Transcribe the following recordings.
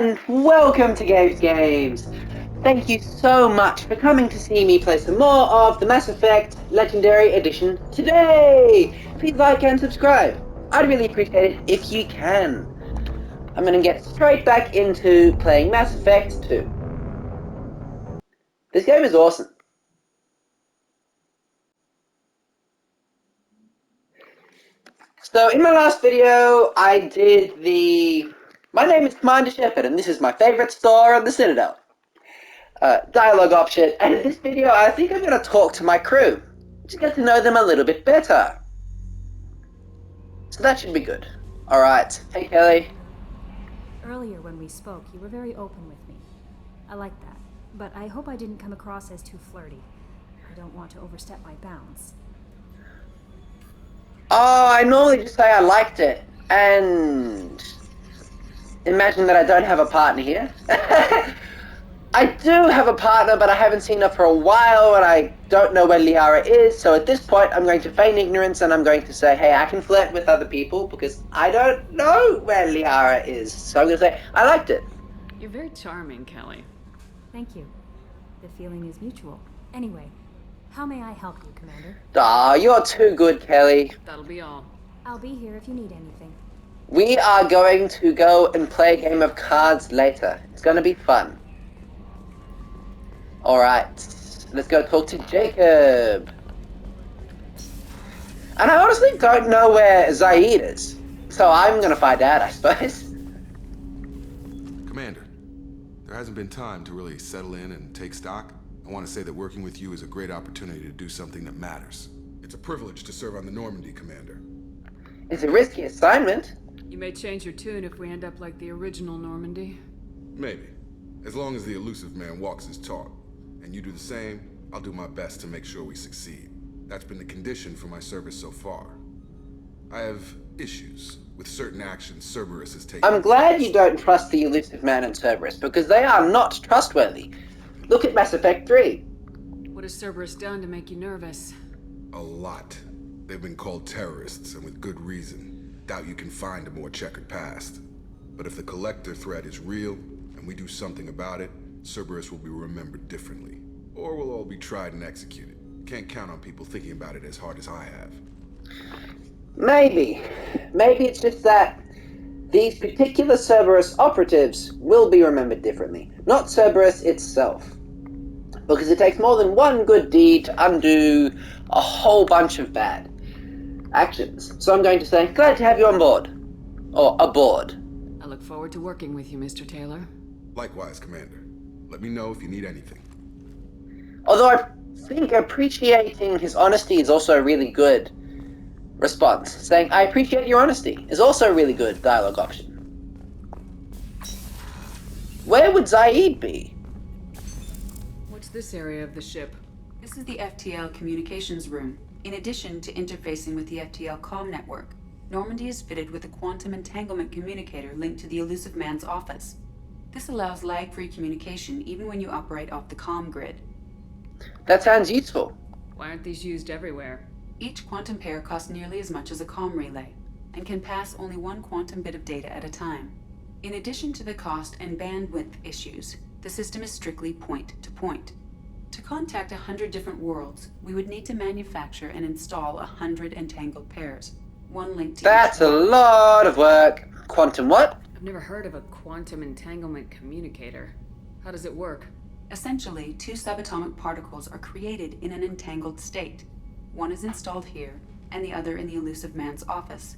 and welcome to 2's Games. Thank you so much for coming to see me play some more of the Mass Effect Legendary Edition today. Please like and subscribe. I'd really appreciate it if you can. I'm going to get straight back into playing Mass Effect 2. This game is awesome. So in my last video, I did my name is Commander Shepard, and this is my favorite store on the Citadel. Dialogue option, and in this video, I think I'm going to talk to my crew. Just get to know them a little bit better. So that should be good. Alright, hey Kelly. Earlier when we spoke, you were very open with me. I like that, but I hope I didn't come across as too flirty. I don't want to overstep my bounds. Oh, I normally just say I liked it, and imagine that I don't have a partner here. I do have a partner, but I haven't seen her for a while, and I don't know where Liara is, so at this point I'm going to feign ignorance, and I'm going to say, hey, I can flirt with other people, because I don't know where Liara is. So I'm going to say, I liked it. You're very charming, Kelly. Thank you. The feeling is mutual. Anyway, how may I help you, Commander? Aw, you're too good, Kelly. That'll be all. I'll be here if you need anything. We are going to go and play a game of cards later. It's going to be fun. Alright, let's go talk to Jacob. And I honestly don't know where Zaid is. So I'm going to find out, I suppose. Commander, there hasn't been time to really settle in and take stock. I want to say that working with you is a great opportunity to do something that matters. It's a privilege to serve on the Normandy, Commander. It's a risky assignment. You may change your tune if we end up like the original Normandy. Maybe. As long as the elusive man walks his talk. And you do the same, I'll do my best to make sure we succeed. That's been the condition for my service so far. I have issues with certain actions Cerberus has taken. I'm glad you don't trust the elusive man and Cerberus, because they are not trustworthy. Look at Mass Effect 3. What has Cerberus done to make you nervous? A lot. They've been called terrorists, and with good reason. Doubt you can find a more checkered past. But if the Collector threat is real, and we do something about it, Cerberus will be remembered differently. Or we'll all be tried and executed. Can't count on people thinking about it as hard as I have. Maybe. Maybe it's just that these particular Cerberus operatives will be remembered differently. Not Cerberus itself. Because it takes more than one good deed to undo a whole bunch of bad actions. So I'm going to say, glad to have you on board. Or aboard. I look forward to working with you, Mr. Taylor. Likewise, Commander. Let me know if you need anything. Although I think appreciating his honesty is also a really good response. Saying, I appreciate your honesty is also a really good dialogue option. Where would Zaid be? What's this area of the ship? This is the FTL communications room. In addition to interfacing with the FTL comm network, Normandy is fitted with a quantum entanglement communicator linked to the elusive man's office. This allows lag-free communication even when you operate off the comm grid. That sounds useful. Why aren't these used everywhere? Each quantum pair costs nearly as much as a comm relay, and can pass only one quantum bit of data at a time. In addition to the cost and bandwidth issues, the system is strictly point-to-point. To contact 100 different worlds, we would need to manufacture and install 100 entangled pairs, one linked to That's each a one. lot of work. Quantum what? I've never heard of a quantum entanglement communicator. How does it work? Essentially, two subatomic particles are created in an entangled state. One is installed here, and the other in the elusive man's office.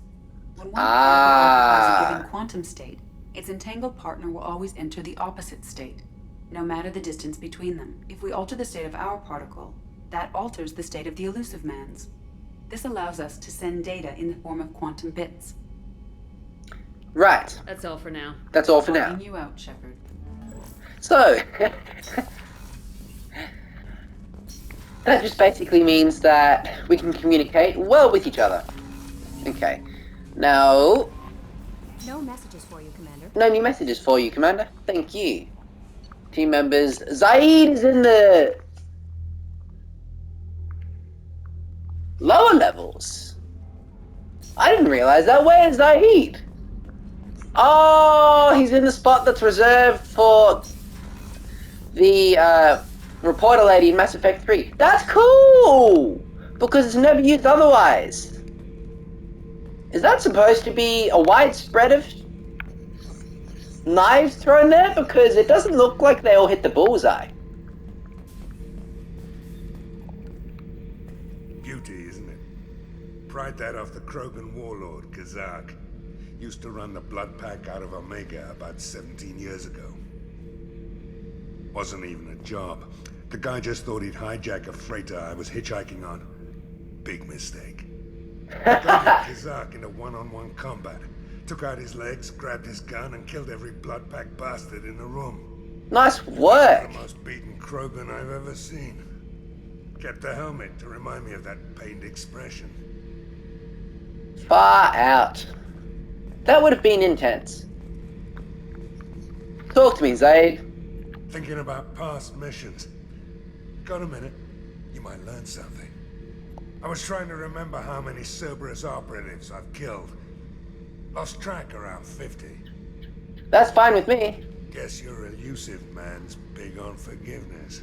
When one particle occupies a given quantum state, its entangled partner will always enter the opposite state, no matter the distance between them. If we alter the state of our particle, that alters the state of the elusive man's. This allows us to send data in the form of quantum bits. Right. That's all for now. That's all for now. Calling you out, Shepard. So, that just basically means that we can communicate well with each other. Okay. Now, No messages for you, Commander. no new messages for you, Commander. Thank you. Team members, Zaid is in the lower levels. I didn't realize that. Where's Zaid? Oh, he's in the spot that's reserved for the reporter lady in Mass Effect 3. That's cool! Because it's never used otherwise. Is that supposed to be a wide spread of knives thrown there? Because it doesn't look like they all hit the bullseye. Beauty, isn't it? Pried that off the Krogan warlord, Kazak. Used to run the blood pack out of Omega about 17 years ago. Wasn't even a job. The guy just thought he'd hijack a freighter I was hitchhiking on. Big mistake. Got Kazak into one-on-one combat. Took out his legs, grabbed his gun, and killed every blood pack bastard in the room. Nice work. The most beaten Krogan I've ever seen. Kept the helmet to remind me of that pained expression. Far out. That would have been intense. Talk to me, Zaid. Thinking about past missions. Got a minute? You might learn something. I was trying to remember how many Cerberus operatives I've killed. Lost track around 50. That's fine with me. Guess your elusive man's big on forgiveness.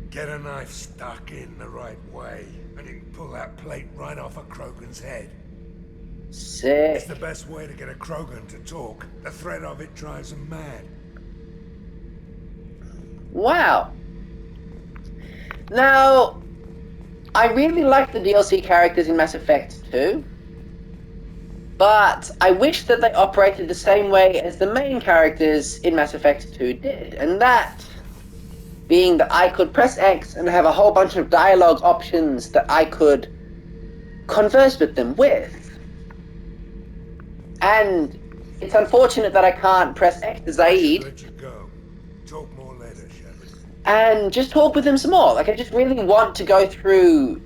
Get a knife stuck in the right way, and you can pull that plate right off a Krogan's head. Sick. It's the best way to get a Krogan to talk. The threat of it drives them mad. Wow. Now, I really like the DLC characters in Mass Effect 2, but I wish that they operated the same way as the main characters in Mass Effect 2 did, and that being that I could press X and have a whole bunch of dialogue options that I could converse with them with. And it's unfortunate that I can't press X to Zaid Let you go. Talk more later, Shepard. and just talk with him some more. Like, I just really want to go through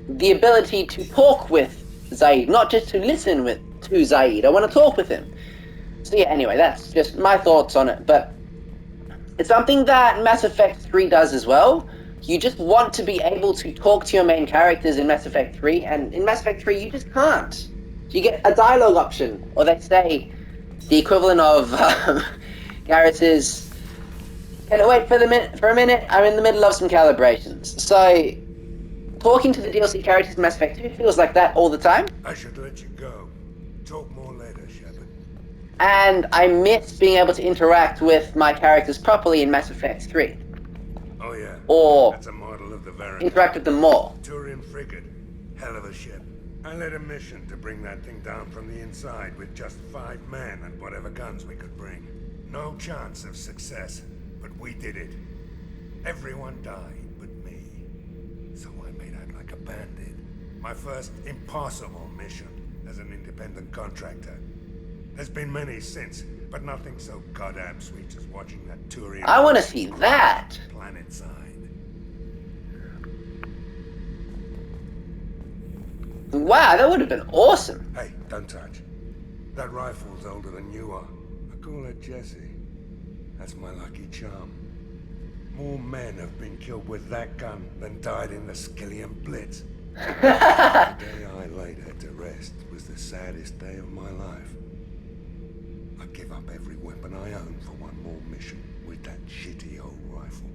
the ability to talk with Zaid, not just to listen to Zaid. I want to talk with him. So yeah, anyway, that's just my thoughts on it. But it's something that Mass Effect 3 does as well. You just want to be able to talk to your main characters in Mass Effect 3, and in Mass Effect 3 you just can't. You get a dialogue option, or they say the equivalent of Garus's, "Can I wait for a minute? I'm in the middle of some calibrations." So talking to the DLC characters in Mass Effect 2 feels like that all the time. I should let you go. Talk more later, Shepard. And I miss being able to interact with my characters properly in Mass Effect 3. Oh yeah. Or That's a model of the Varren. interact with them more. Turian frigate. Hell of a ship. I led a mission to bring that thing down from the inside with just 5 men and whatever guns we could bring. No chance of success, but we did it. Everyone died but me. So I made out like a bandit. My first impossible mission as an independent contractor. There's been many since, but nothing so goddamn sweet as watching that Turian... I want to see that. planet side. Wow, that would have been awesome. Hey, don't touch. That rifle's older than you are. I call it Jesse. That's my lucky charm. More men have been killed with that gun than died in the Skillian Blitz. The day I laid her to rest was the saddest day of my life. I'd give up every weapon I own for one more mission with that shitty old rifle.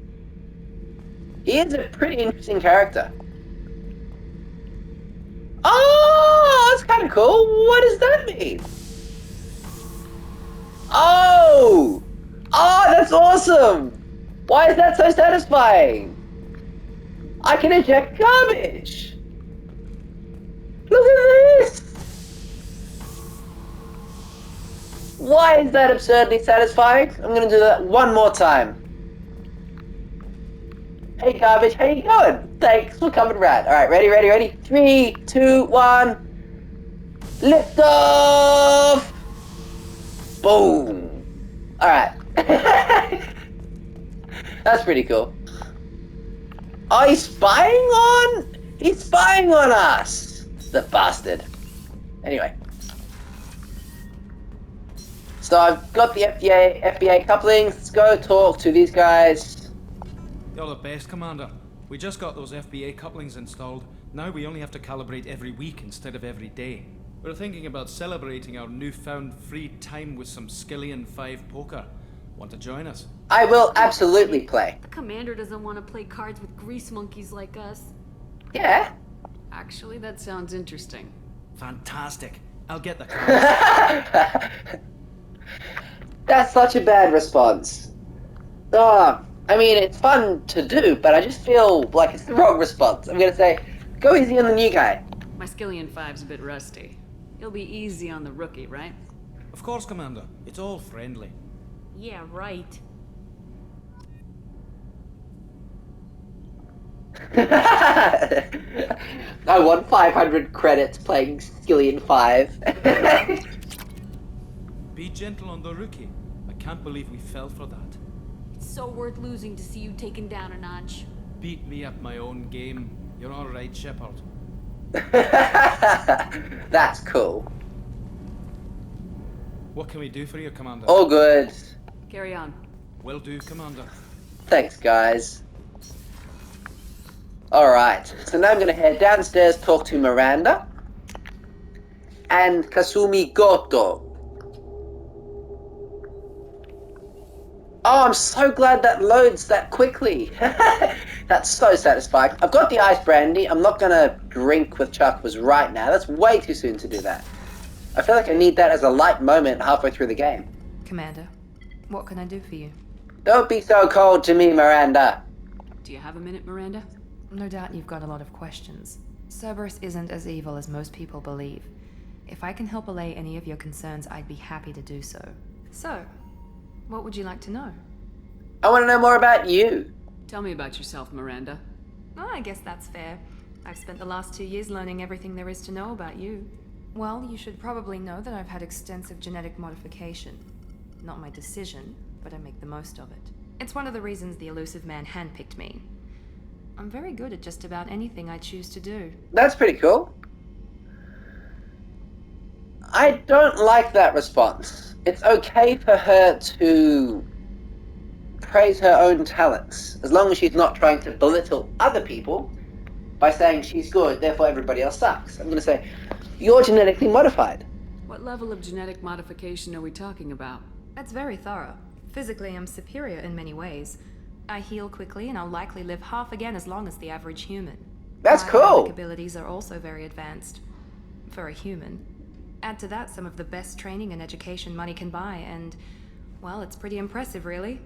He is a pretty interesting character. Oh, that's kind of cool. What does that mean? Oh! Oh, that's awesome! Why is that so satisfying? I can eject garbage! Look at this! Why is that absurdly satisfying? I'm gonna do that one more time. Hey garbage, how you going? Thanks for coming around. Alright, ready? 3, 2, 1. Lift off! Boom! Alright. That's pretty cool. Oh, he's spying on? He's spying on us! The bastard. Anyway. So I've got the FBA couplings. Let's go talk to these guys. You're the best, Commander. We just got those FBA couplings installed. Now we only have to calibrate every week instead of every day. We're thinking about celebrating our newfound free time with some Skillion 5 poker. Want to join us? I will absolutely play. The commander doesn't want to play cards with grease monkeys like us. Yeah. Actually, that sounds interesting. Fantastic. I'll get the cards. That's such a bad response. Oh, I mean, it's fun to do, but I just feel like it's the wrong response. I'm gonna say, go easy on the new guy. My Skillion 5's a bit rusty. You'll be easy on the rookie, right? Of course, Commander. It's all friendly. Yeah, right. I want 500 credits playing Skillion 5. Be gentle on the rookie. I can't believe we fell for that. It's so worth losing to see you taken down a notch. Beat me at my own game. You're all right, Shepard. That's cool. What can we do for you, Commander? All good. Carry on. Will do, Commander. Thanks, guys. Alright, so now I'm gonna head downstairs, talk to Miranda and Kasumi Goto. Oh, I'm so glad that loads that quickly. That's so satisfying. I've got the ice brandy. I'm not gonna drink with Chakwas right now. That's way too soon to do that. I feel like I need that as a light moment halfway through the game. Commander, what can I do for you? Don't be so cold to me, Miranda. Do you have a minute, Miranda? No doubt you've got a lot of questions. Cerberus isn't as evil as most people believe. If I can help allay any of your concerns, I'd be happy to do so. So, what would you like to know? I want to know more about you. Tell me about yourself, Miranda. Oh, I guess that's fair. I've spent the last 2 years learning everything there is to know about you. Well, you should probably know that I've had extensive genetic modification. Not my decision, but I make the most of it. It's one of the reasons the elusive man handpicked me. I'm very good at just about anything I choose to do. That's pretty cool. I don't like that response. It's okay for her to praise her own talents, as long as she's not trying to belittle other people by saying she's good, therefore everybody else sucks. I'm going to say, you're genetically modified. What level of genetic modification are we talking about? That's very thorough. Physically, I'm superior in many ways. I heal quickly, and I'll likely live half again as long as the average human. That's My cool. athletic abilities are also very advanced. For a human. Add to that some of the best training and education money can buy, and, well, it's pretty impressive, really.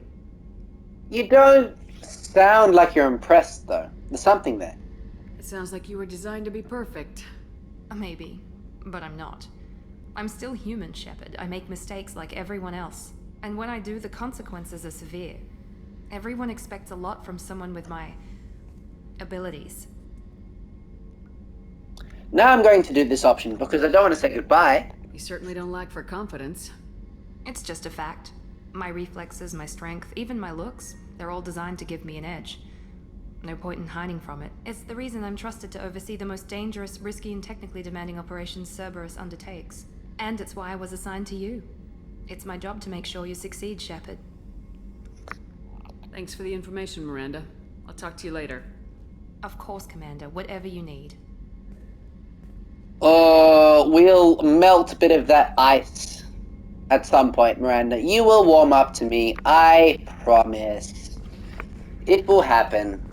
You don't sound like you're impressed, though. There's something there. It sounds like you were designed to be perfect. Maybe, but I'm not. I'm still human, Shepard. I make mistakes like everyone else. And when I do, the consequences are severe. Everyone expects a lot from someone with my abilities. Now I'm going to do this option because I don't want to say goodbye. You certainly don't lack for confidence. It's just a fact. My reflexes, my strength, even my looks, they're all designed to give me an edge. No point in hiding from it. It's the reason I'm trusted to oversee the most dangerous, risky, and technically demanding operations Cerberus undertakes. And it's why I was assigned to you. It's my job to make sure you succeed, Shepard. Thanks for the information, Miranda. I'll talk to you later. Of course, Commander. Whatever you need. We'll melt a bit of that ice at some point, Miranda. You will warm up to me. I promise. It will happen.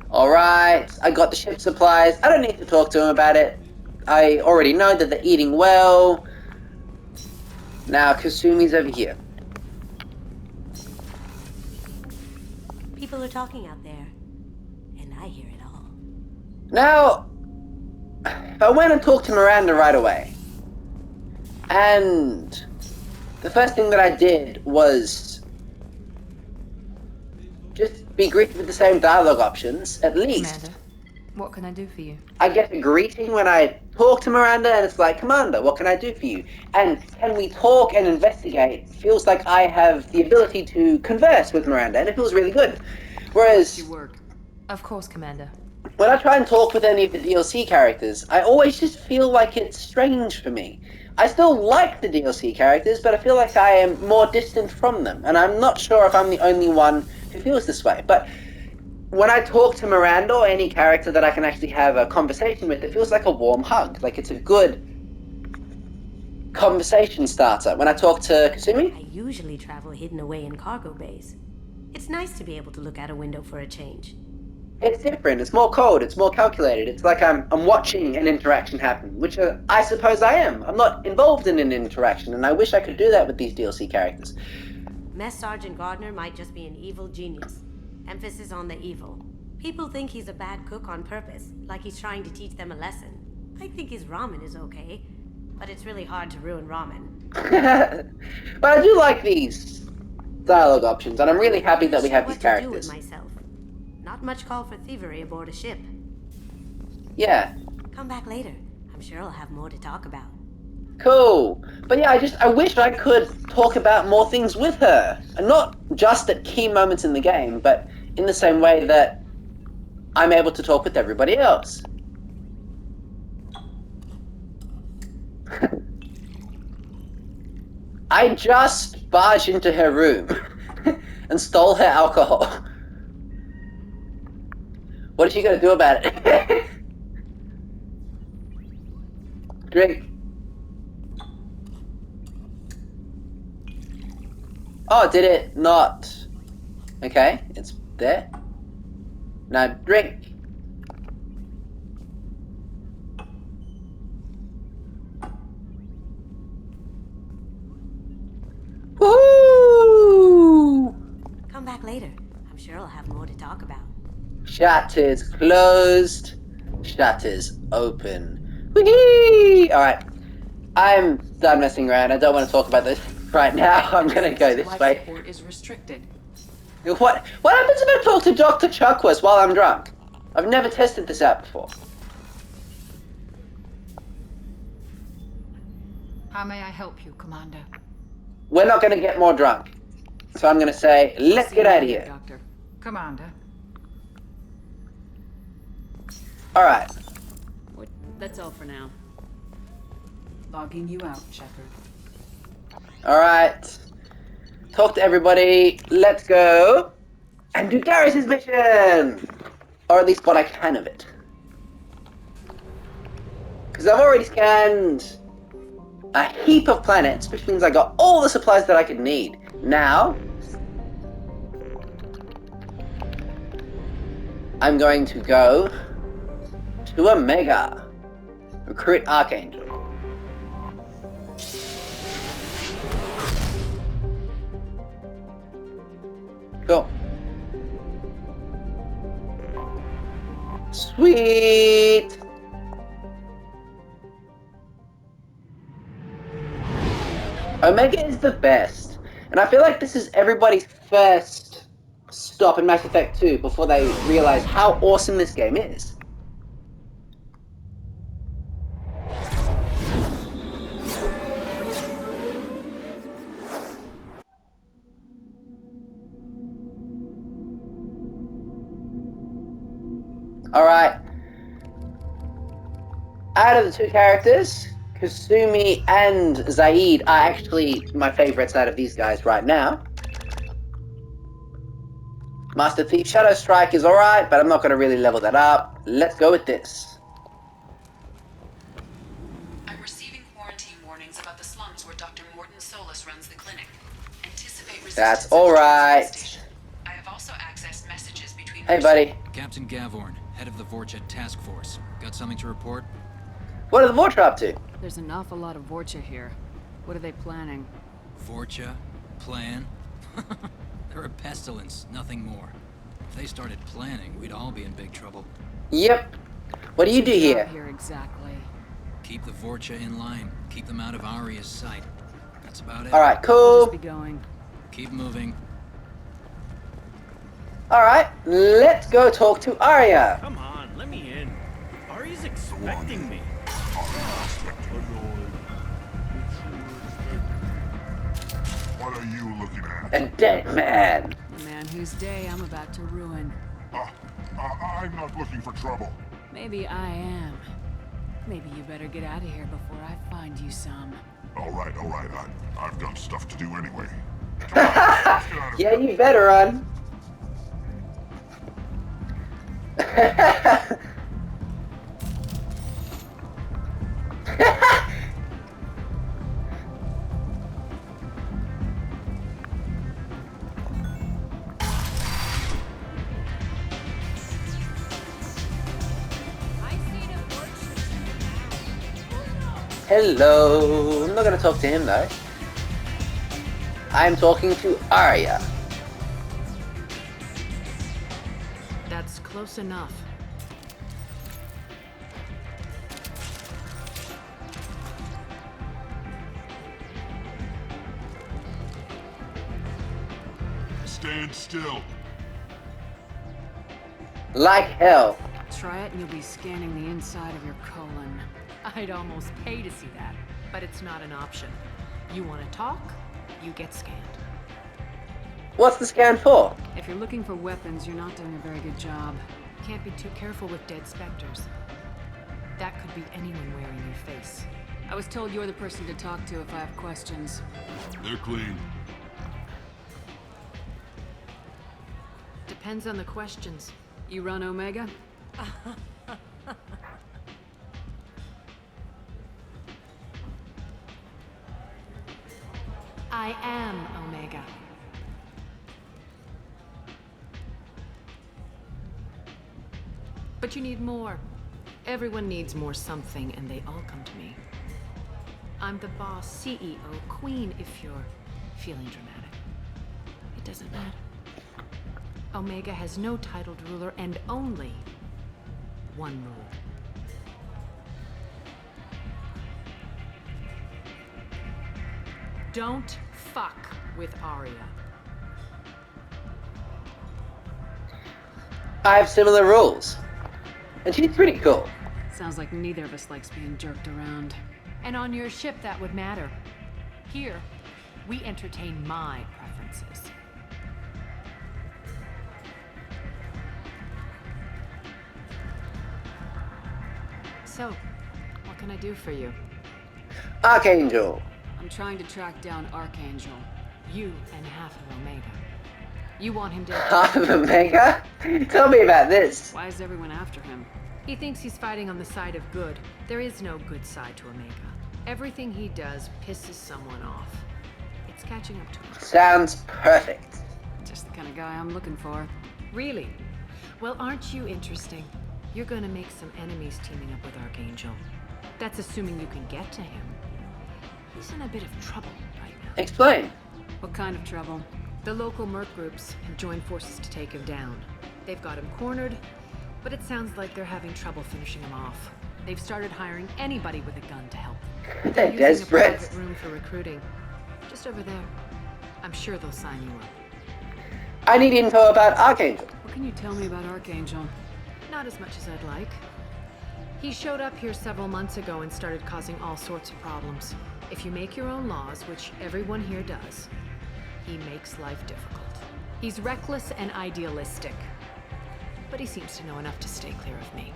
Alright, I got the ship supplies. I don't need to talk to him about it. I already know that they're eating well. Now, Kasumi's over here. People are talking out there, and I hear it all. Now, I went and talked to Miranda right away. And the first thing that I did was just be greeted with the same dialogue options, at least. Commander, what can I do for you? I get a greeting when I talk to Miranda, and it's like, Commander, what can I do for you? And can we talk and investigate? Feels like I have the ability to converse with Miranda, and it feels really good. Whereas, You work. Of course, Commander. when I try and talk with any of the DLC characters, I always just feel like it's strange for me. I still like the DLC characters, but I feel like I am more distant from them, and I'm not sure if I'm the only one who feels this way. But when I talk to Miranda or any character that I can actually have a conversation with, it feels like a warm hug. Like it's a good conversation starter. When I talk to Kasumi, I usually travel hidden away in cargo bays. It's nice to be able to look out a window for a change. it's different. It's more cold. It's more calculated. It's like I'm watching an interaction happen, which I suppose I am. I'm not involved in an interaction, and I wish I could do that with these DLC characters. Mess Sergeant Gardner might just be an evil genius. Emphasis on the evil. People think he's a bad cook on purpose, like he's trying to teach them a lesson. I think his ramen is okay, but it's really hard to ruin ramen. But I do like these dialogue options, and I'm really happy that we have these What to do with characters. myself. Not much call for thievery aboard a ship. Yeah, Come back later. I'm sure I'll have more to talk about. cool. But yeah, I wish I could talk about more things with her, and not just at key moments in the game, but in the same way that I'm able to talk with everybody else. I just barged into her room and stole her alcohol. What is she gonna do about it? Drink. Oh, did it not? Okay, it's there. Now drink. Woo! Come back later. I'm sure I'll have more to talk about. Shutters closed. Shutters open. Whee! Alright. I'm done messing around. I don't want to talk about this right now. I'm gonna go this Life way. support is restricted. What happens if I talk to Dr. Chuckwurst while I'm drunk? I've never tested this out before. How may I help you, Commander? We're not gonna get more drunk. So I'm gonna say, let's get out of here. Doctor. Commander. Alright. That's all for now. Logging you out, Shepard. Alright. Talk to everybody. Let's go. And do Garus' mission! Or at least what I can of it. Because I've already scanned a heap of planets, which means I got all the supplies that I could need. Now, I'm going to go to Omega. Recruit Archangel. Cool. Sweet! Omega is the best. And I feel like this is everybody's first stop in Mass Effect 2 before they realize how awesome this game is. Alright. Out of the two characters, Kasumi and Zaid are actually my favorites out of these guys right now. Master Thief Shadow Strike is alright, but I'm not going to really level that up. Let's go with this. I'm receiving quarantine warnings about the slums where Dr. Morton Solus runs the clinic. Anticipate resistance. That's alright. I have also accessed messages between. Hey, buddy. Captain Gavorn, head of the Vorcha Task Force. Got something to report? What are the Vorcha up to? There's an awful lot of Vorcha here. What are they planning? Vorcha? Plan? They're a pestilence, nothing more. If they started planning, we'd all be in big trouble. Yep. What do you do here? Here exactly. Keep the Vorcha in line. Keep them out of Aria's sight. That's about it. Alright, I'll cool. just be going. Keep moving. Alright, let's go talk to Arya. Come on, let me in. Ari's expecting me. What are you looking at? A dead man. The man whose day I'm about to ruin. I'm not looking for trouble. Maybe I am. Maybe you better get out of here before I find you some. All right. I've got stuff to do anyway. Yeah, you better run. Hello. I'm not gonna talk to him though. I'm talking to Arya. That's close enough. Stand still. Like hell. Try it and you'll be scanning the inside of your colon. I'd almost pay to see that, but it's not an option. You want to talk, you get scanned. What's the scan for? If you're looking for weapons, you're not doing a very good job. Can't be too careful with dead specters. That could be anyone wearing your face. I was told you're the person to talk to if I have questions. They're clean. Depends on the questions. You run Omega? I am Omega. But you need more. Everyone needs more something, and they all come to me. I'm the boss, CEO, queen, if you're feeling dramatic. It doesn't matter. Omega has no titled ruler and only one rule. Don't fuck with Arya. I have similar rules. And she's pretty cool. Sounds like neither of us likes being jerked around. And on your ship, that would matter. Here, we entertain my preferences. So, what can I do for you? Archangel. I'm trying to track down Archangel. You and half of Omega. You want him dead? Half of Omega? Tell me about this. Why is everyone after him? He thinks he's fighting on the side of good. There is no good side to Omega. Everything he does pisses someone off. It's catching up to him. Sounds perfect. Just the kind of guy I'm looking for. Really? Well, aren't you interesting? You're gonna make some enemies teaming up with Archangel. That's assuming you can get to him. He's in a bit of trouble right now. Explain. What kind of trouble? The local merc groups have joined forces to take him down. They've got him cornered, but it sounds like they're having trouble finishing him off. They've started hiring anybody with a gun to help. They're using Desperate. a private room for recruiting. Just over there. I'm sure they'll sign you up. I need info about Archangel. What can you tell me about Archangel? Not as much as I'd like. He showed up here several months ago and started causing all sorts of problems. If you make your own laws, which everyone here does, he makes life difficult. He's reckless and idealistic. But he seems to know enough to stay clear of me.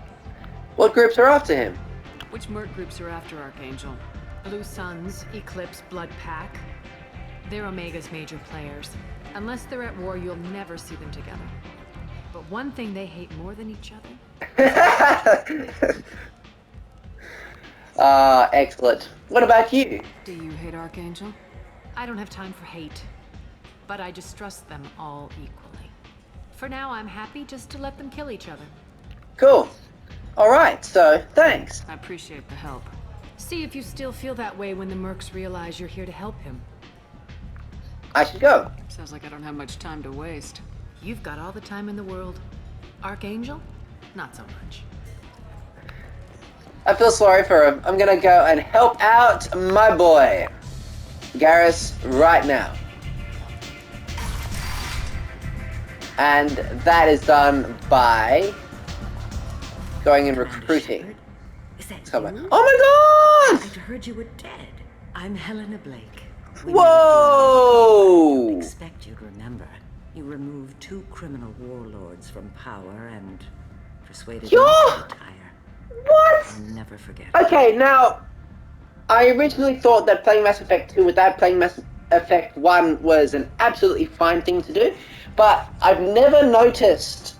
What groups are after him? Which merc groups are after Archangel? Blue Suns, Eclipse, Blood Pack. They're Omega's major players. Unless they're at war, you'll never see them together. But one thing they hate more than each other... Excellent. What about you? Do you hate Archangel? I don't have time for hate. But I distrust them all equally. For now, I'm happy just to let them kill each other. Cool. Alright, so thanks. I appreciate the help. See if you still feel that way when the mercs realize you're here to help him. I should go. Sounds like I don't have much time to waste. You've got all the time in the world. Archangel? Not so much. I feel sorry for him. I'm gonna go and help out my boy, Garus, right now. And that is done by going and recruiting. Is that Someone. you? Oh my god! I'd heard you were dead. I'm Helena Blake. Whoa! I don't expect you to remember. You removed 2 criminal warlords from power and persuaded them to retire. What? I'll never forget. Okay, now, I originally thought that playing Mass Effect 2 without playing Mass Effect 1 was an absolutely fine thing to do, but I've never noticed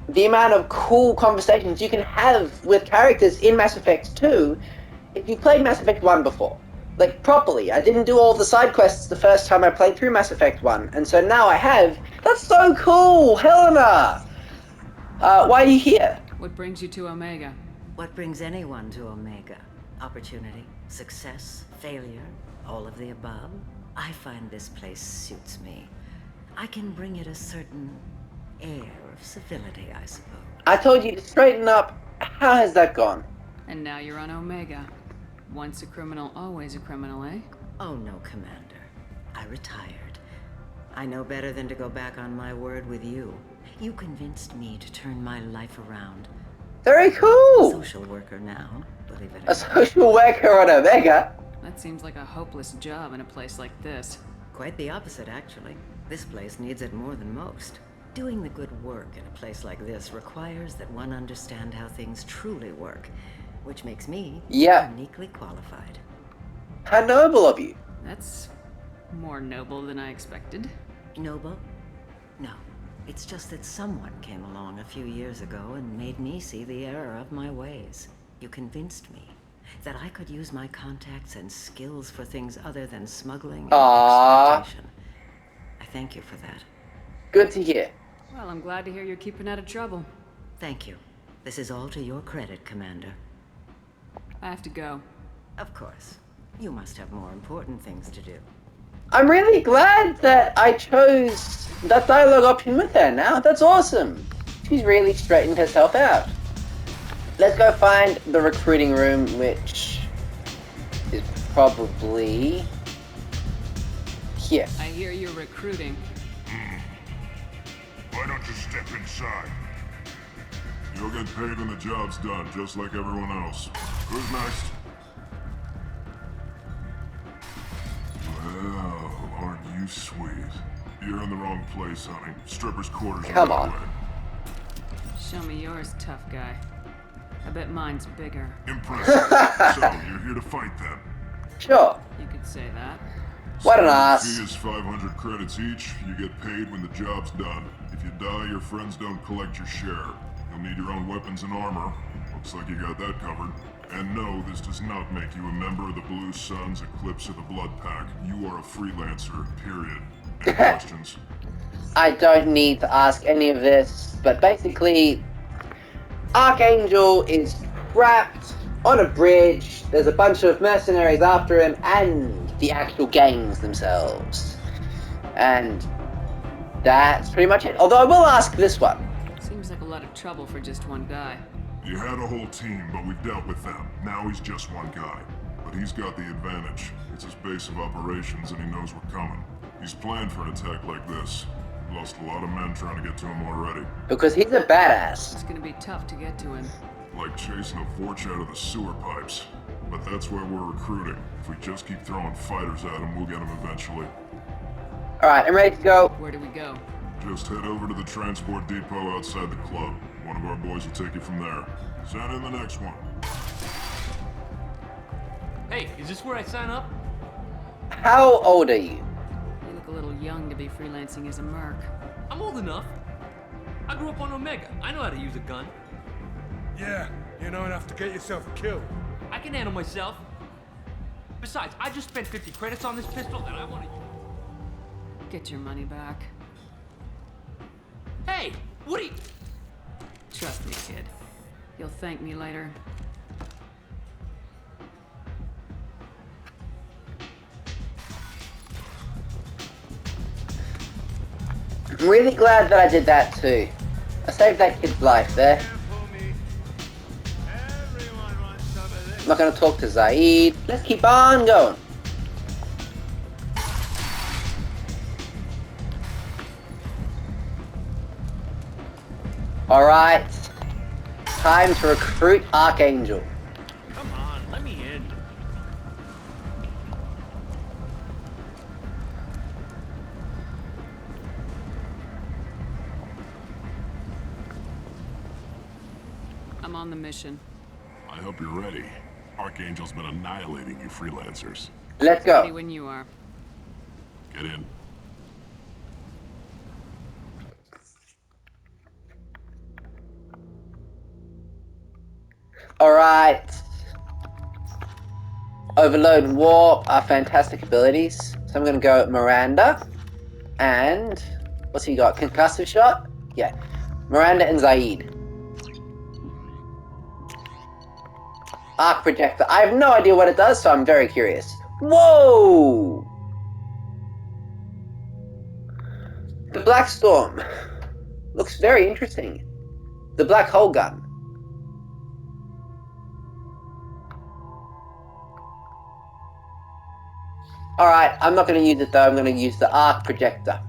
the amount of cool conversations you can have with characters in Mass Effect 2 if you played Mass Effect 1 before. Like, properly. I didn't do all the side quests the first time I played through Mass Effect 1, and so now I have. That's so cool! Helena! Why are you here? What brings you to Omega? What brings anyone to Omega? Opportunity, success, failure, all of the above? I find this place suits me. I can bring it a certain air of civility, I suppose. I told you to straighten up. How has that gone? And now you're on Omega. Once a criminal, always a criminal, eh? Oh no, Commander. I retired. I know better than to go back on my word with you. You convinced me to turn my life around. Very cool! Social worker now, believe it or A not. social worker on Omega? That seems like a hopeless job in a place like this. Quite the opposite, actually. This place needs it more than most. Doing the good work in a place like this requires that one understand how things truly work, which makes me uniquely qualified. How noble of you. That's more noble than I expected. Noble? No. It's just that someone came along a few years ago and made me see the error of my ways. You convinced me that I could use my contacts and skills for things other than smuggling and exploitation. I thank you for that. Good to hear. Well, I'm glad to hear you're keeping out of trouble. Thank you. This is all to your credit, Commander. I have to go. Of course. You must have more important things to do. I'm really glad that I chose that dialogue option with her now. That's awesome. She's really straightened herself out. Let's go find the recruiting room, which is probably here. I hear you're recruiting. Why don't you step inside? You'll get paid when the job's done, just like everyone else. Who's next? Well, aren't you sweet? You're in the wrong place, honey. Strippers' quarters are Come that on. way. Show me yours, tough guy. I bet mine's bigger. Impressive. So, you're here to fight then? Sure. You could say that. What an Standard ass. fee is 500 credits each. You get paid when the job's done. If you die, your friends don't collect your share. You'll need your own weapons and armor. Looks like you got that covered. And no, this does not make you a member of the Blue Suns, Eclipse, or the Blood Pack. You are a freelancer, period. Any questions? I don't need to ask any of this, but basically, Archangel is trapped on a bridge. There's a bunch of mercenaries after him, and the actual gangs themselves. And that's pretty much it. Although I will ask this one. Seems like a lot of trouble for just one guy. You had a whole team, but we've dealt with them. Now he's just one guy. But he's got the advantage. It's his base of operations, and he knows we're coming. He's planned for an attack like this. We've lost a lot of men trying to get to him already. Because he's a badass. It's gonna be tough to get to him. Like chasing a Vorch out of the sewer pipes. But that's why we're recruiting. If we just keep throwing fighters at him, we'll get him eventually. Alright, I'm ready to go. Where do we go? Just head over to the transport depot outside the club. One of our boys will take you from there. Send in the next one. Hey, is this where I sign up? How old are you? You look a little young to be freelancing as a merc. I'm old enough. I grew up on Omega. I know how to use a gun. Yeah, you know enough to get yourself killed. I can handle myself. Besides, I just spent 50 credits on this pistol and I want to... Get your money back. Hey, what are you... Trust me, kid. You'll thank me later. I'm really glad that I did that too. I saved that kid's life there. I'm not gonna talk to Zaid. Let's keep on going. Alright. Time to recruit Archangel. Come on, let me in. I'm on the mission. I hope you're ready. Archangel's been annihilating you freelancers. Let's Ready go. when you are. Get in. Alright. Overload and Warp are fantastic abilities. So I'm gonna go Miranda. And what's he got? Concussive shot? Yeah. Miranda and Zaid. Arc projector. I have no idea what it does, so I'm very curious. Whoa! The Black Storm. Looks very interesting. The Black Hole Gun. Alright, I'm not going to use it though, I'm going to use the arc projector.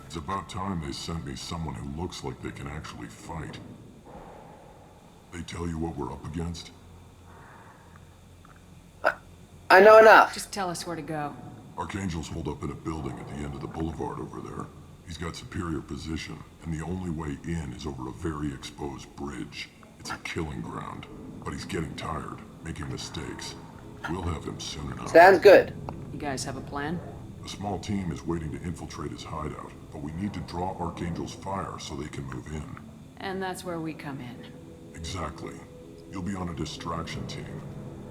It's about time they sent me someone who looks like they can actually fight. They tell you what we're up against? I know enough. Just tell us where to go. Archangel's holed up in a building at the end of the boulevard over there. He's got superior position, and the only way in is over a very exposed bridge. It's a killing ground, but he's getting tired, making mistakes. We'll have him soon enough. Sounds good. You guys have a plan? A small team is waiting to infiltrate his hideout, but we need to draw Archangel's fire so they can move in. And that's where we come in. Exactly. You'll be on a distraction team.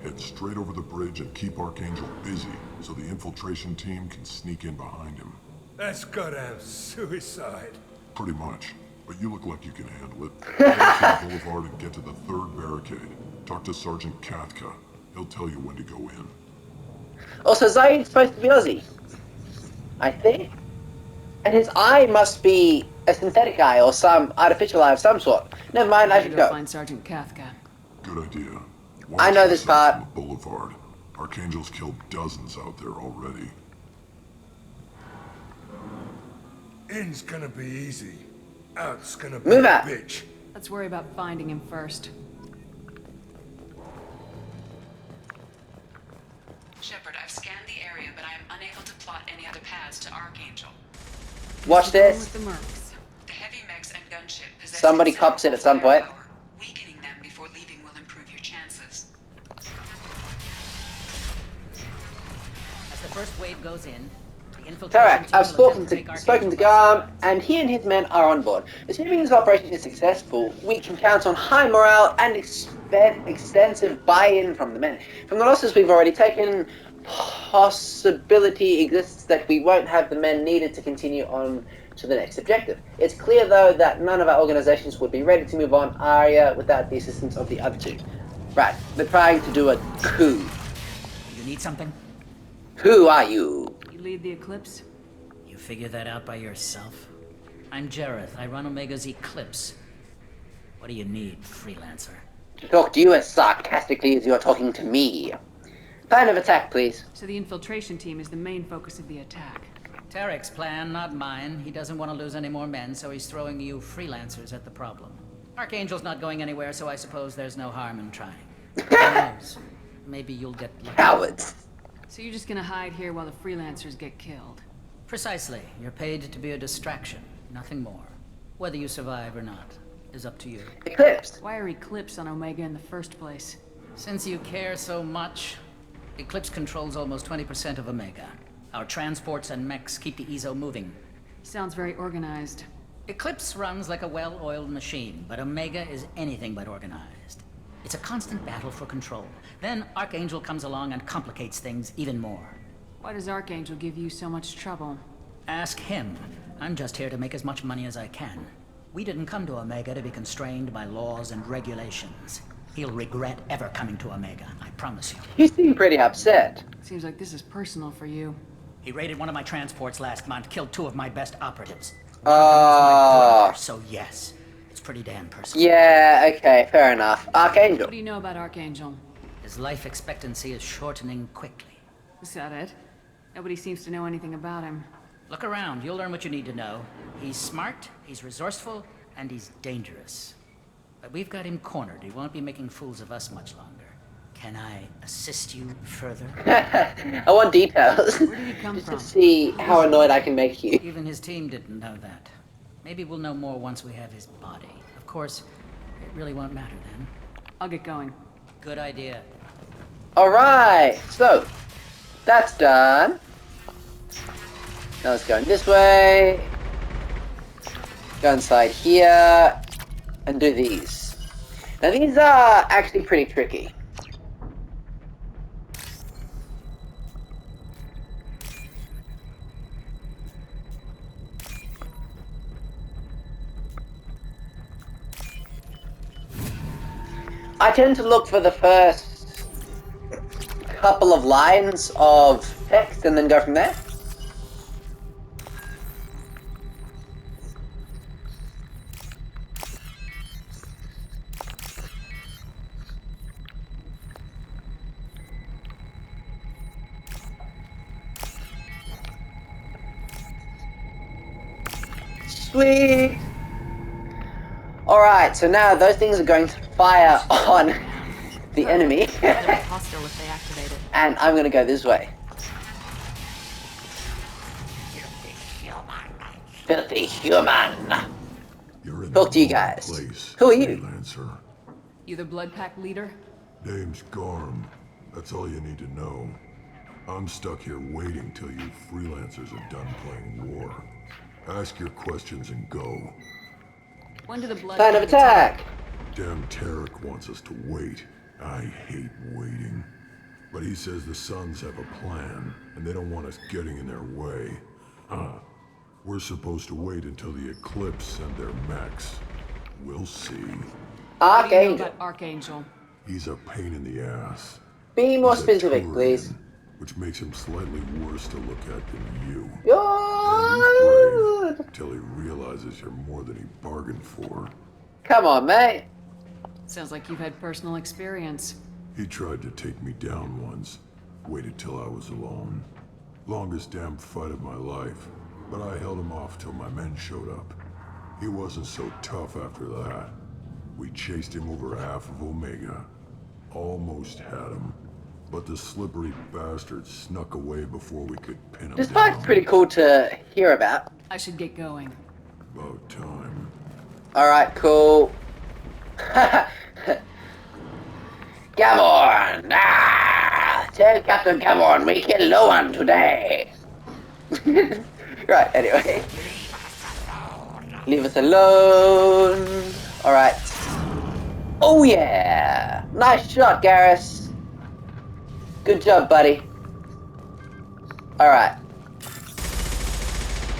Head straight over the bridge and keep Archangel busy so the infiltration team can sneak in behind him. That's goddamn suicide. Pretty much. But you look like you can handle it. Head up to the boulevard and get to the third barricade. Talk to Sergeant Kathka. He'll tell you when to go in. Also, Zaid's supposed to be Aussie. I think. And his eye must be a synthetic eye or some artificial eye of some sort. Never mind, I should go. Find Sergeant Kathka. Good idea. I know this part. From the boulevard. Archangel's killed dozens out there already. In's gonna be easy. Out's gonna be Move a out. bitch. Let's worry about finding him first. Shepard, I've scanned the area, but I am unable to plot any other paths to Archangel. Watch this. With the mercs. The heavy mechs and gunship possess Somebody cops it at some point. firepower. Weakening them before leaving will improve your chances. As the first wave goes in, the infiltration Correct. team I've will spoken attempt to take Archangel's Garm, and he and his men are on board. Assuming this operation is successful, we can count on high morale and extensive buy-in from the men. From the losses we've already taken, possibility exists that we won't have the men needed to continue on to the next objective. It's clear, though, that none of our organizations would be ready to move on Aria without the assistance of the other two. Right, they're trying to do a coup. You need something? Who are you? You lead the Eclipse? You figure that out by yourself? I'm Jareth. I run Omega's Eclipse. What do you need, freelancer? To talk to you as sarcastically as you're talking to me. Plan of attack, please. So the infiltration team is the main focus of the attack. Tarek's plan, not mine. He doesn't want to lose any more men, so he's throwing you freelancers at the problem. Archangel's not going anywhere, so I suppose there's no harm in trying. Who knows? Maybe you'll get lucky. Cowards. So you're just gonna hide here while the freelancers get killed? Precisely. You're paid to be a distraction, nothing more. Whether you survive or not is up to you. Eclipse. Why are Eclipse on Omega in the first place? Since you care so much, Eclipse controls almost 20% of Omega. Our transports and mechs keep the EZO moving. Sounds very organized. Eclipse runs like a well-oiled machine, but Omega is anything but organized. It's a constant battle for control. Then Archangel comes along and complicates things even more. Why does Archangel give you so much trouble? Ask him. I'm just here to make as much money as I can. We didn't come to Omega to be constrained by laws and regulations. He'll regret ever coming to Omega, I promise you. You seem pretty upset. Seems like this is personal for you. He raided one of my transports last month, killed 2 of my best operatives. So yes, it's pretty damn personal. Yeah, okay, fair enough. Archangel. What do you know about Archangel? His life expectancy is shortening quickly. Is that it? Nobody seems to know anything about him. Look around, you'll learn what you need to know. He's smart, he's resourceful, and he's dangerous. But we've got him cornered. He won't be making fools of us much longer. Can I assist you further? I want details. Where did he come Just from? to see how annoyed I can make you. Even his team didn't know that. Maybe we'll know more once we have his body. Of course, it really won't matter then. I'll get going. Good idea. Alright, so, that's done. Now let's go in this way. Go inside here. And do these. Now these are actually pretty tricky. I tend to look for the first couple of lines of text and then go from there. Sweet! Alright, so now those things are going to fire on the enemy. Hostile if they activate it. And I'm gonna go this way. Filthy human! Talk to you guys. Who are you? Freelancer. You the Blood Pack leader? Name's Garm. That's all you need to know. I'm stuck here waiting till you freelancers are done playing war. Ask your questions and go. When do the Blood Plan of Pack attack! Damn Tarek wants us to wait. I hate waiting. But he says the Suns have a plan, and they don't want us getting in their way. We're supposed to wait until the Eclipse and their mechs. We'll see. What do you know Archangel. about Archangel? He's a pain in the ass. Be more He's a specific, Turian, please. Which makes him slightly worse to look at than you. You're... Until he realizes you're more than he bargained for. Come on, mate. Sounds like you've had personal experience. He tried to take me down once. Waited till I was alone. Longest damn fight of my life. But I held him off till my men showed up. He wasn't so tough after that. We chased him over half of Omega. Almost had him. But the slippery bastard snuck away before we could pin him This down. fight's pretty cool to hear about. I should get going. About time. Alright, cool. Gavorn! Ah! Tell Captain Gavorn we kill no one today. Right, anyway. Leave us alone. Alright. Oh yeah! Nice shot, Garus. Good job, buddy. Alright.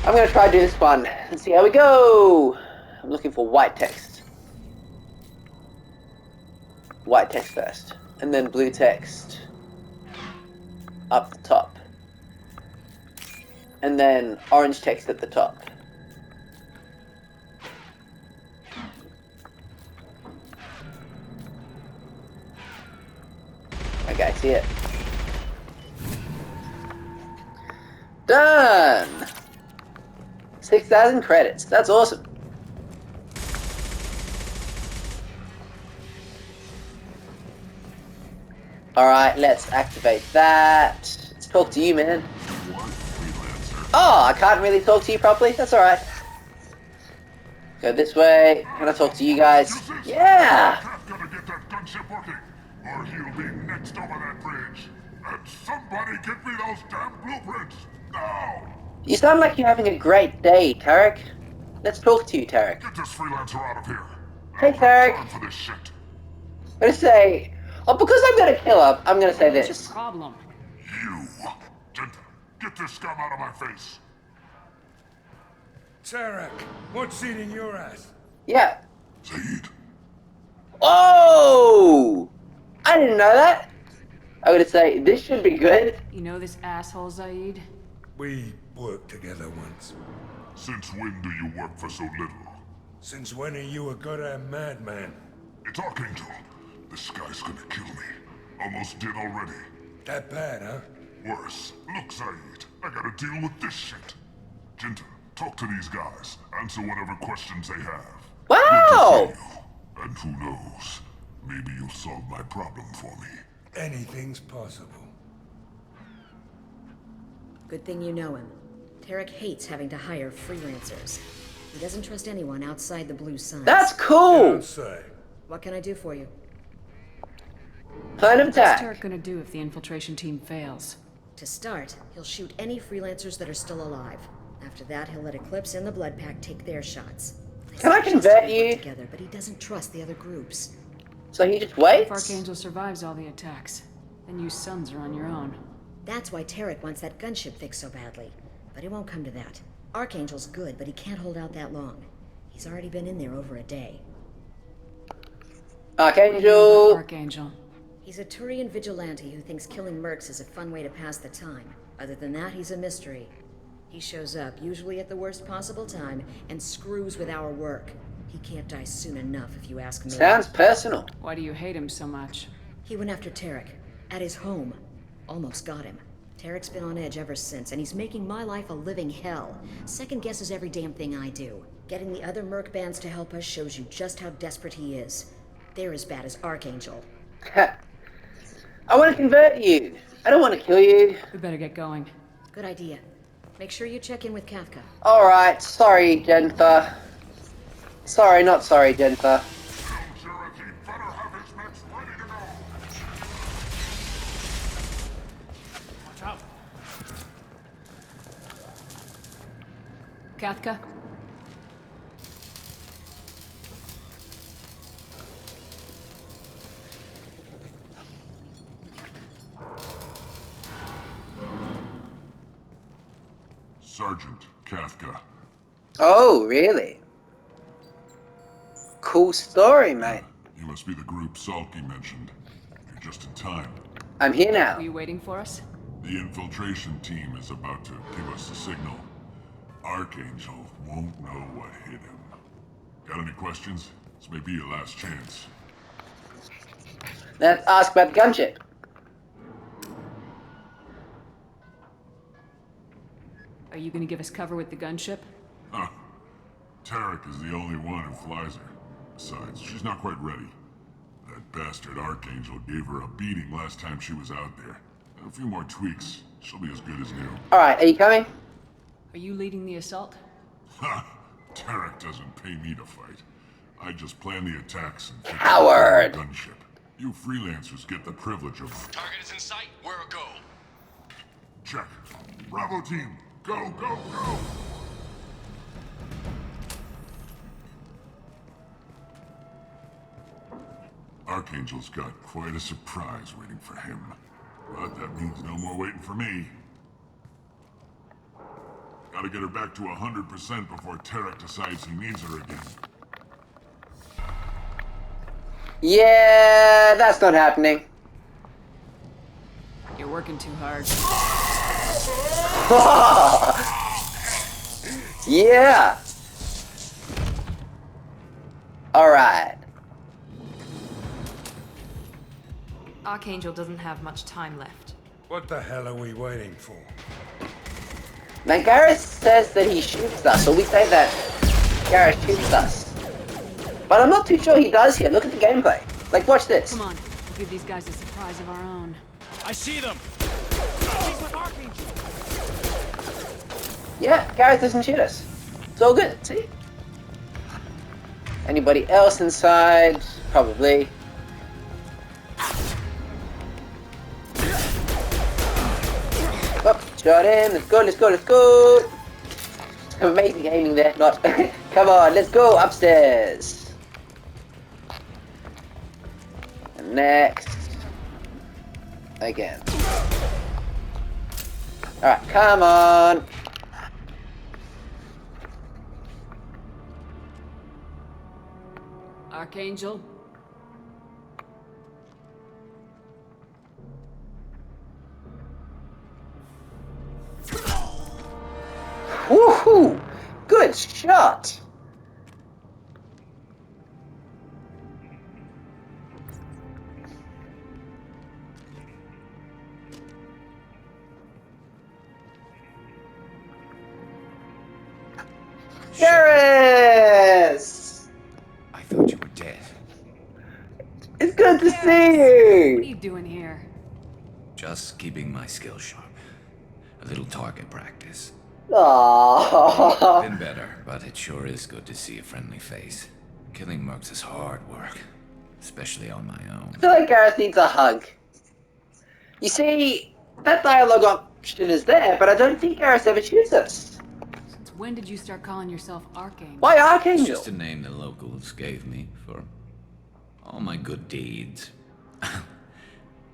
I'm gonna try to do this one and see how we go. I'm looking for white text. White text first. And then blue text up the top. And then orange text at the top. Okay, see it. Done! 6,000 credits. That's awesome. Alright, let's activate that. Let's talk to you, man. Oh, I can't really talk to you properly? That's alright. Go this way. Can I talk to you guys? Yeah! Gotta get that gunship working, or he'll be next over that bridge. And somebody get me those damn blueprints, now! You sound like you're having a great day, Tarek. Let's talk to you, Tarek. Get this freelancer out of here. Hey, Tarek. Time for this shit. I'm gonna say... Oh, because I'm gonna kill him, I'm gonna say What's this. your problem? You, Jinta, get this scum out of my face. Tarek, what's eating your ass? Yeah. Zaid. Oh! I didn't know that. I'm gonna say, this should be good. You know this asshole, Zaid? We worked together once. Since when do you work for so little? Since when are you a goddamn madman? It's Archangel. This guy's gonna kill me. Almost did already. That bad, huh? Worse. Look, Zaid, I gotta deal with this shit. Jinta, talk to these guys. Answer whatever questions they have. Wow! Good to see you. And who knows? Maybe you'll solve my problem for me. Anything's possible. Good thing you know him. Tarek hates having to hire freelancers. He doesn't trust anyone outside the Blue Suns. That's cool! Don't say. What can I do for you? Plan of What's attack. Tarek gonna do if the infiltration team fails? To start, he'll shoot any freelancers that are still alive. After that, he'll let Eclipse and the Blood Pack take their shots. Can I convert you? Together, but he doesn't trust the other groups. So he just waits? If Archangel survives all the attacks, then you sons are on your own. That's why Tarek wants that gunship fixed so badly. But it won't come to that. Archangel's good, but he can't hold out that long. He's already been in there over a day. Archangel! Archangel. He's a Turian vigilante who thinks killing mercs is a fun way to pass the time. Other than that, he's a mystery. He shows up, usually at the worst possible time, and screws with our work. He can't die soon enough, if you ask me. Sounds personal. Why do you hate him so much? He went after Tarek. At his home. Almost got him. Tarek's been on edge ever since, and he's making my life a living hell. Second guesses every damn thing I do. Getting the other merc bands to help us shows you just how desperate he is. They're as bad as Archangel. I want to convert you. I don't want to kill you. We better get going. Good idea. Make sure you check in with Kafka. Alright, sorry, Gentha. Sorry, not sorry, Gentha. Watch out. Kafka? Sergeant Kafka. Oh, really? Cool story, mate. You must be the group Salky mentioned. You're just in time. I'm here now. Are you waiting for us? The infiltration team is about to give us the signal. Archangel won't know what hit him. Got any questions? This may be your last chance. Let's ask about the gunship. Are you gonna give us cover with the gunship? Huh. Tarek is the only one who flies her. Besides, she's not quite ready. That bastard Archangel gave her a beating last time she was out there. A few more tweaks, she'll be as good as new. Alright, are you coming? Are you leading the assault? Ha! Tarek doesn't pay me to fight. I just plan the attacks and fix Howard! the gunship. You freelancers get the privilege of... Target is in sight. Where a go? Check. Bravo team, go, go, go! Archangel's got quite a surprise waiting for him. But that means no more waiting for me. Gotta get her back to 100% before Tarek decides he needs her again. Yeah, that's not happening. You're working too hard. Yeah. Alright. Archangel doesn't have much time left. What the hell are we waiting for? Now Garus says that he shoots us, or we say that Garus shoots us. But I'm not too sure he does here. Look at the gameplay. Like, watch this. Come on, we'll give these guys a surprise of our own. I see them. Yeah, Gareth doesn't shoot us. It's all good, see? Anybody else inside? Probably. Oh, shot him. Let's go, let's go, let's go. Amazing aiming there. Not. Come on, let's go upstairs. And next. Again. Alright, come on. Archangel? Woohoo! Good shot! Garus! I thought you were dead. It's good to see What are you! you doing here? Just keeping my skills sharp. A little target practice. Aww. Been better, but it sure is good to see a friendly face. Killing mercs is hard work, especially on my own. I feel like Gareth needs a hug. You see, that dialogue option is there, but I don't think Gareth ever shoots us. when did you start calling yourself Archangel? Why It's Archangel? just a name the locals gave me for all my good deeds.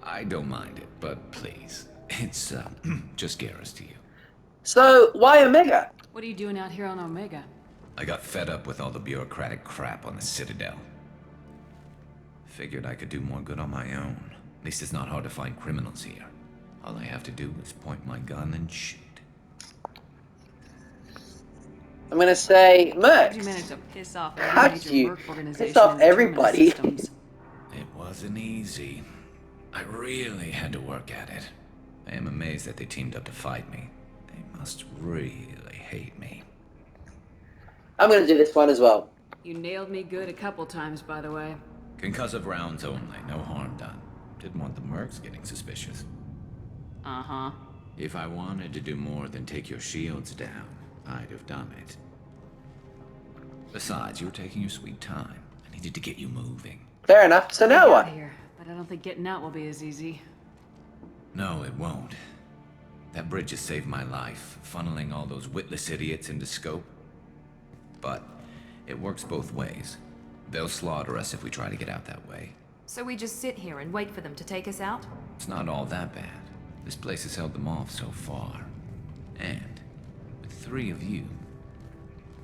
I don't mind it, but please, it's just Garus to you. So, why Omega? What are you doing out here on Omega? I got fed up with all the bureaucratic crap on the Citadel. Figured I could do more good on my own. At least it's not hard to find criminals here. All I have to do is point my gun and shoot. I'm gonna say, How'd Merc. you manage to piss off How every did major you merc organization piss off in the terminus everybody? systems? It wasn't easy. I really had to work at it. I am amazed that they teamed up to fight me. They must really hate me. I'm gonna do this one as well. You nailed me good a couple times, by the way. Concussive rounds only, no harm done. Didn't want the mercs getting suspicious. Uh-huh. If I wanted to do more than take your shields down, I'd have done it. Besides, you were taking your sweet time. I needed to get you moving. Fair enough. So now Get what? out of here, but I don't think getting out will be as easy. No, it won't. That bridge has saved my life, funneling all those witless idiots into scope. But it works both ways. They'll slaughter us if we try to get out that way. So we just sit here and wait for them to take us out? It's not all that bad. This place has held them off so far. And with 3 of you,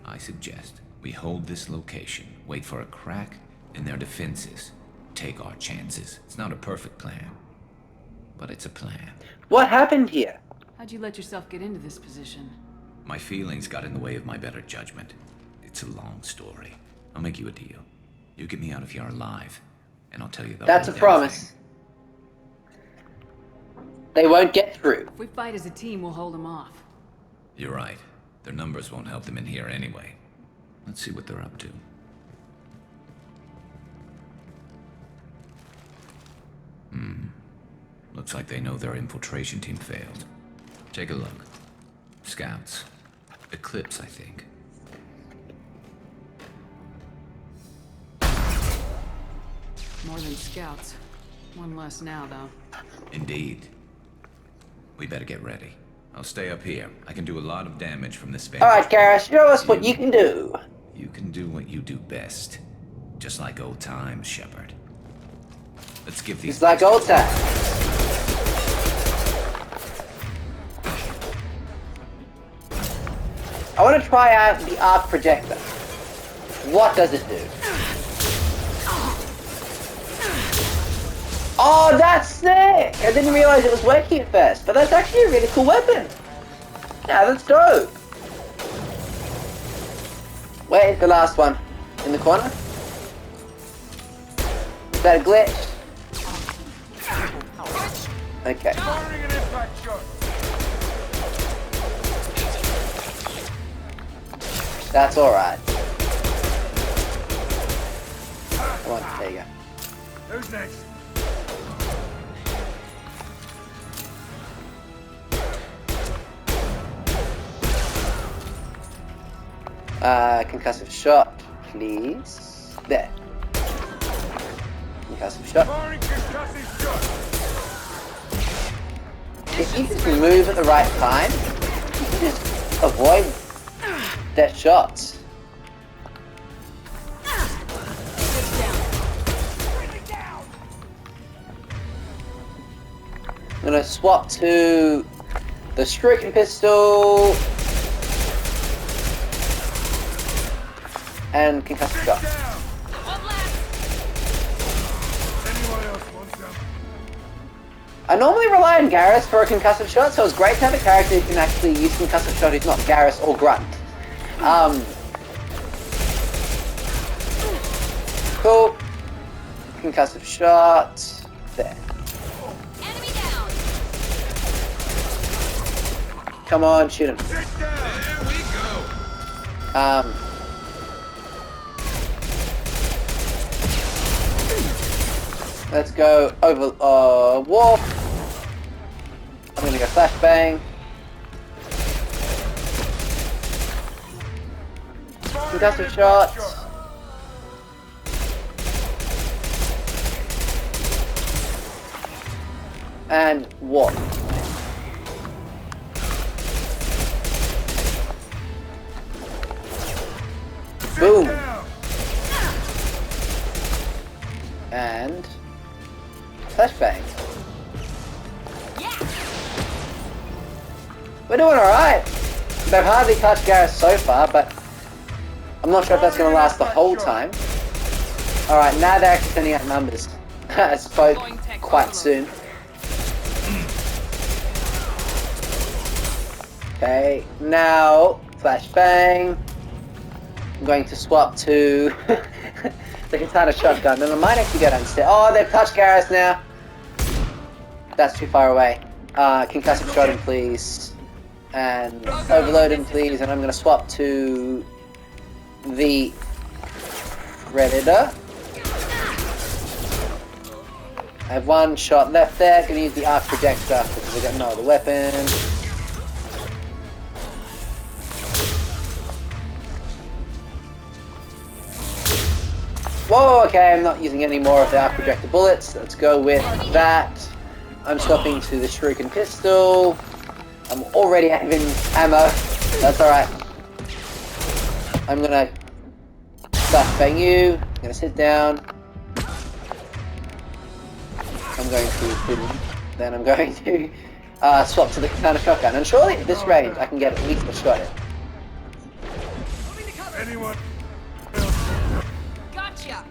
I suggest we hold this location, wait for a crack in their defenses, take our chances. It's not a perfect plan, but it's a plan. What happened here? How'd you let yourself get into this position? My feelings got in the way of my better judgment. It's a long story. I'll make you a deal. You get me out of here alive, and I'll tell you the That's a whole damn promise. thing. They won't get through. If we fight as a team, we'll hold them off. You're right. Their numbers won't help them in here anyway. Let's see what they're up to. Looks like they know their infiltration team failed. Take a look. Scouts. Eclipse, I think. More than scouts. One less now, though. Indeed. We better get ready. I'll stay up here. I can do a lot of damage from this vantage. Alright, Garus, show us what you can do. You can do what you do best. Just like old times, Shepard. Let's give these... It's like old times. I want to try out the arc projector. What does it do? Oh, that's sick! I didn't realize it was working at first, but that's actually a really cool weapon. Yeah, that's dope. Where's the last one? In the corner? Is that a glitch? Okay. That's alright. Come on, there you go. Who's next? Concussive shot, please. There. Concussive shot. If you just move at the right time, you can just avoid that shots. I'm gonna swap to the stricken pistol and concussive shot. I normally rely on Garus for a concussive shot, so it's great to have a character who can actually use concussive shot who's not Garus or Grunt. Cool. Concussive shot. There. Enemy down. Come on, shoot him. There we go. Let's go over wall. I'm gonna go flashbang. Concussive shot. And warp. We're doing alright. They've hardly touched Garus so far, but I'm not sure if that's going to last the whole time. Alright, now they're actually sending out numbers. I spoke quite soon. Okay, now, flashbang. I'm going to swap to the katana shotgun, and I might actually go downstairs. Oh, they've touched Garus now. That's too far away. Concussive shot him, please. And overload him, please. And I'm going to swap to the Redditor. I have one shot left there. Going to use the arc projector because I got no other weapon. Whoa, okay, I'm not using any more of the arc projector bullets. Let's go with that. I'm swapping to the shuriken pistol. I'm already having ammo. That's alright. I'm gonna flashbang you. I'm gonna sit down. I'm going to then I'm going to swap to the katana shotgun. And surely at this range I can get at least a shot in. Anyone? Gotcha.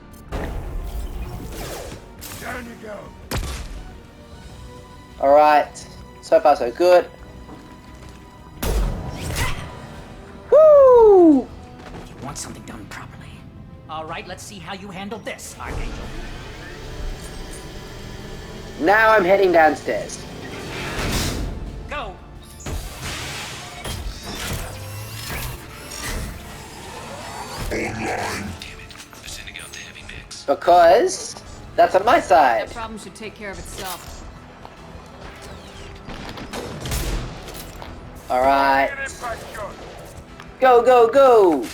Down you go. Alright. So far so good. Woo! You want something done properly. Alright, let's see how you handle this, Archangel. Now I'm heading downstairs. Go! Because that's on my side. That problem should take care of itself. Alright. Go, go, go!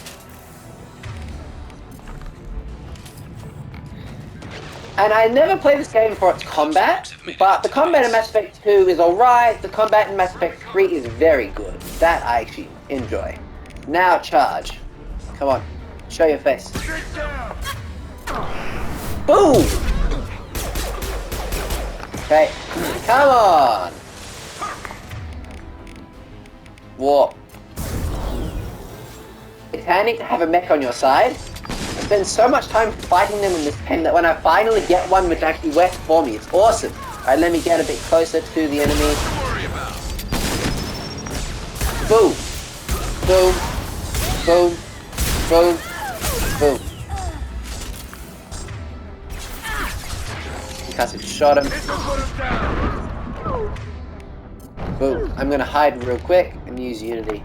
And I never play this game for its combat, but the combat in Mass Effect 2 is alright, the combat in Mass Effect 3 is very good. That I actually enjoy. Now charge. Come on, show your face. Boom! Okay, come on! Warp. It's handy to have a mech on your side. I spend so much time fighting them in this pen that when I finally get one which actually works for me, it's awesome. Alright, let me get a bit closer to the enemy. Boom! Boom! Boom! Boom! Boom! Because it shot him. Boom. I'm gonna hide real quick and use Unity.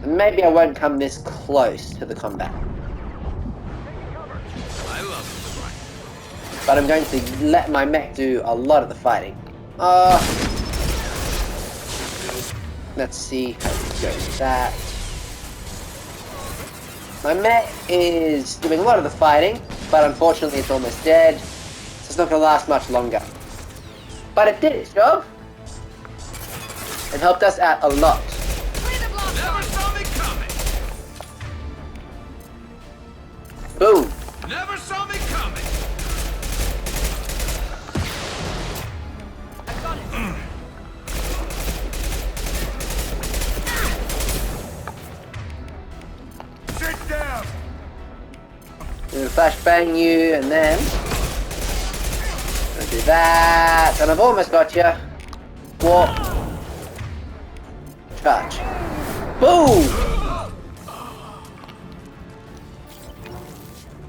And maybe I won't come this close to the combat. But I'm going to let my mech do a lot of the fighting. Let's see how we go with that. My mech is doing a lot of the fighting, but unfortunately it's almost dead, so it's not going to last much longer. But it did its job. It helped us out a lot. Never saw me coming. Boom. Never saw me coming. I got it. Sit down. I'm gonna flashbang you, and then gonna do that, and I've almost got you. Warp. Charge. Boom!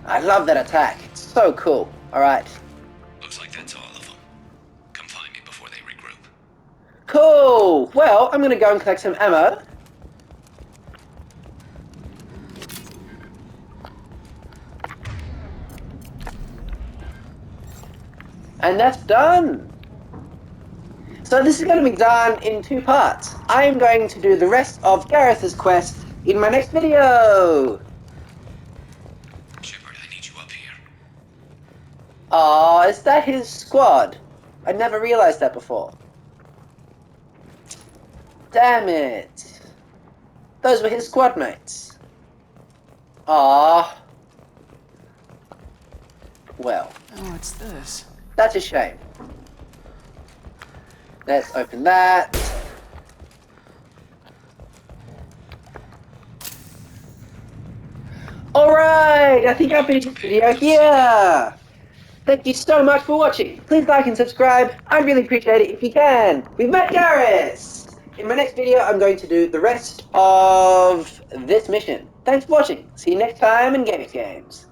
I love that attack. It's so cool. Alright. Looks like that's all of them. Come find me before they regroup. Cool! Well, I'm gonna go and collect some ammo. And that's done! So this is going to be done in 2 parts. I am going to do the rest of Gareth's quest in my next video! Shepard, I need you up here. Aw, is that his squad? I never realized that before. Damn it! Those were his squad mates. Aw. Well. Oh, it's this. That's a shame. Let's open that. Alright, I think I'll finish this video here. Thank you so much for watching. Please like and subscribe. I'd really appreciate it if you can. We've met Garus! In my next video, I'm going to do the rest of this mission. Thanks for watching. See you next time in Games.